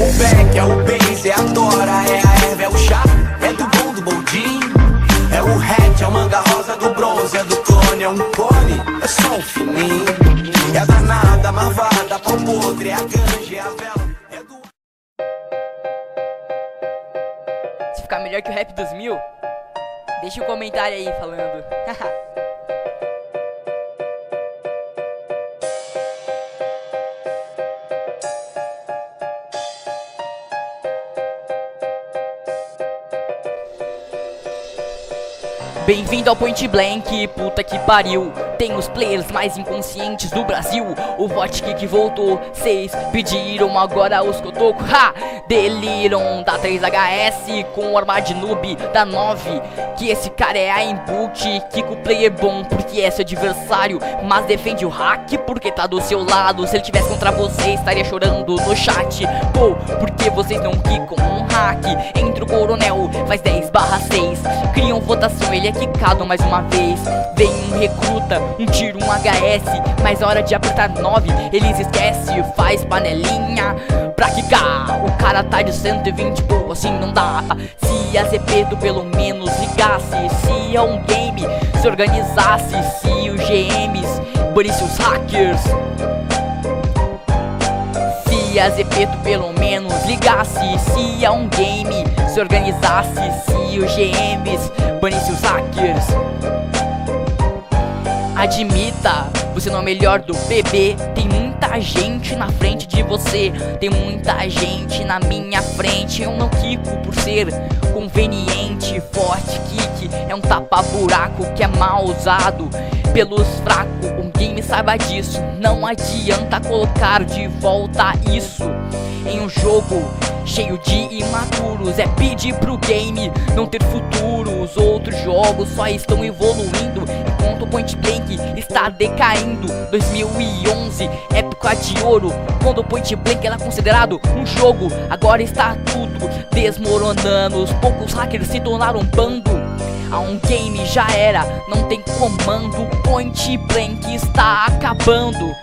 o back, é o bass, é a tora, é a erva, é o chá, é do bom do boldinho. É o hatch, é o manga rosa do bronze, é do clone, é um cone, é só um fininho. É a danada, a marvada, pau podre, é a ganja, é a vela, é do... Se ficar melhor que o Rap 2000, deixa um comentário aí falando. Bem-vindo ao Point Blank, puta que pariu. Tem os players mais inconscientes do Brasil. O Vodka que voltou, cês pediram agora os cotoco. Ha! Deliram da 3HS com o armar de noob da 9. Que esse cara é a input, que o player é bom porque é seu adversário, mas defende o hack porque tá do seu lado. Se ele tivesse contra você estaria chorando no chat. Pô, porque vocês não quicam um hack? Entra o coronel, faz 10/6. Criam votação, ele é quicado mais uma vez. Vem um recruta, um tiro, um HS, mas na hora de apertar 9 eles esquecem, faz panelinha pra quicar. O cara tá de 120, pô, assim não dá. Se a Zepeto pelo menos ligasse, se a um game se organizasse, se os GMs banissem os hackers, se a Zepeto pelo menos ligasse, se a um game se organizasse, se os GMs banissem os hackers. Admita, você não é o melhor do BB. Tem muita gente na frente de você, tem muita gente na minha frente. Eu não quico por ser conveniente. Forte kick é um tapa-buraco que é mal usado pelos fracos. Um game saiba disso, não adianta colocar de volta isso em um jogo cheio de imaturos. É pedir pro game não ter futuro. Os outros jogos só estão evoluindo enquanto o Point Blank está decaindo. 2011, época de ouro, quando o Point Blank era considerado um jogo. Agora está tudo desmoronando. Os poucos hackers se tornaram um bando. A um game já era, não tem comando. Point Blank está acabando.